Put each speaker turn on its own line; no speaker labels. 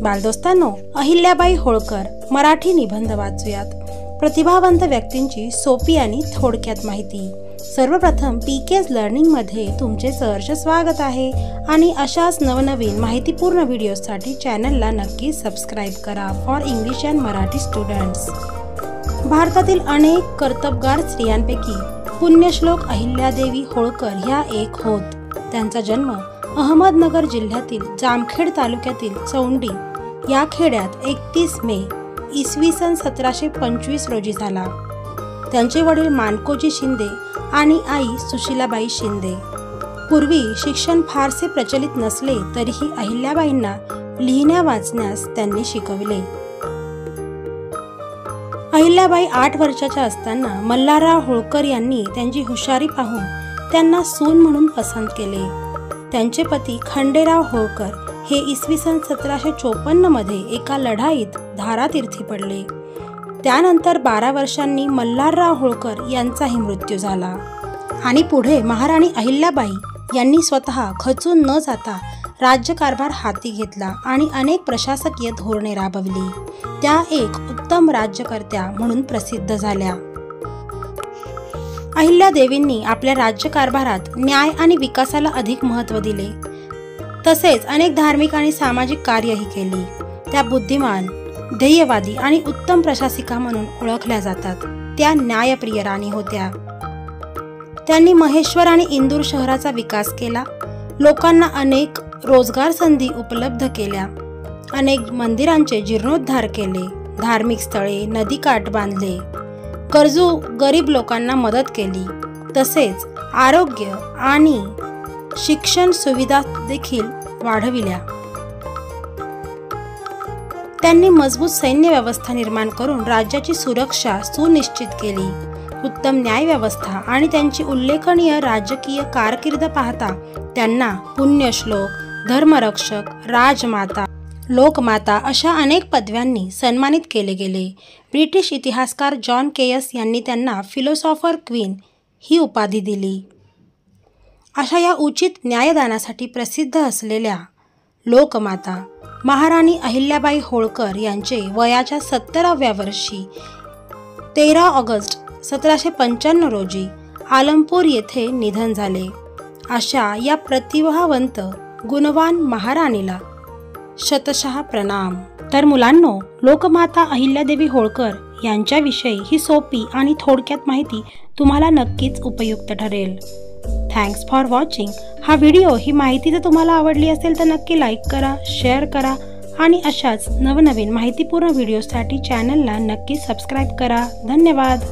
बालदोस्तांनो, अहिल्याबाई होळकर मराठी निबंध वाचूयात। प्रतिभावंत व्यक्तींची सोपी आणि थोडक्यात माहिती। सर्वप्रथम पीकेज लर्निंग मध्ये तुमचे सहर्ष स्वागत आहे आणि अशाच नवनवीन माहितीपूर्ण व्हिडिओसाठी चॅनलला नक्की सबस्क्राइब करा for English and Marathi students. भारतातील अनेक कर्तबगार स्त्रियांपैकी पुण्यश्लोक अहिल्यादेवी होळकर ह्या एक होत। त्यांचा जन्म अहमदनगर जिल्ह्यातील जामखेड तालुक्यातील चौंडी या खेड्यात 31 मे इसवी सन 1725 रोजी झाला। त्यांचे वडील मानकोजी शिंदे आणि आई सुशीलाबाई शिंदे। पूर्वी शिक्षण फारसे प्रचलित नसले तरीही अहिल्याबाईंना लिहिण्या वाचण्यास त्यांनी शिकविले। अहिल्याबाई 8 वर्षाच्या असताना मल्हारराव होळकर यांनी त्यांची हुशारी पाहून त्यांना सून म्हणून पसंत केले। त्यांचे पती खंडेराव होळकर हे इसवी सन 1754 मध्ये एका लढाईत धारातीर्थी पडले। त्यानंतर 12 वर्षांनी मल्हारराव होळकर यांचाही मृत्यू झाला आणि पुढे महाराणी अहिल्याबाई यांनी स्वतः खचून न जाता राज्यकारभार हाती घेतला आणि अनेक प्रशासकीय धोरणे राबवली। त्या एक उत्तम राज्यकर्त्या म्हणून प्रसिद्ध झाल्या। अहिल्यादेवींनी आपल्या राज्यकारभारात न्याय आणि विकासाला अधिक महत्त्व दिले। तसेच अनेक धार्मिक आणि सामाजिक कार्यही केली। त्या बुद्धिमान, ध्येयवादी आणि उत्तम प्रशासिका म्हणून ओळखल्या जातात। त्या न्यायप्रिय राणी होत्या। त्यांनी महेश्वर आणि इंदूर शहराचा विकास केला। लोकांना अनेक रोजगार संधी उपलब्ध केल्या। अनेक मंदिरांचे जीर्णोद्धार केले। धार्मिक स्थळे, नदीकाठ बांधले। गरजू गरीब लोकांना मदत केली। तसेच आरोग्य आणि शिक्षण सुविधा देखील वाढविल्या। त्यांनी मजबूत सैन्य व्यवस्था निर्माण करून राज्याची सुरक्षा सुनिश्चित केली। उत्तम न्याय व्यवस्था आणि त्यांची उल्लेखनीय राजकीय कारकीर्द पाहता त्यांना पुण्यश्लोक, धर्मरक्षक, राजमाता, लोकमाता अशा अनेक पदव्यांनी सन्मानित केले गेले। ब्रिटिश इतिहासकार जॉन केयस यांनी त्यांना फिलॉसॉफर क्वीन ही उपाधी दिली। अशा या उचित न्यायदानासाठी प्रसिद्ध असलेल्या लोकमाता महाराणी अहिल्याबाई होळकर यांचे वयाच्या 70व्या वर्षी 13 ऑगस्ट 1795 रोजी आलमपूर येथे निधन झाले। अशा या प्रतिभावंत गुणवान महाराणीला शतशः प्रणाम। तर मुलांनो, लोकमाता अहिल्यादेवी होळकर यांच्याविषयी ही सोपी आणि थोडक्यात माहिती तुम्हाला नक्कीच उपयुक्त ठरेल। Thanks for watching. हा व्हिडिओ, ही माहिती जर तुम्हाला आवडली असेल तर नक्की लाईक करा, शेअर करा आणि अशाच नवनवीन माहितीपूर्ण व्हिडिओसाठी चॅनलला नक्की सबस्क्राईब करा। धन्यवाद।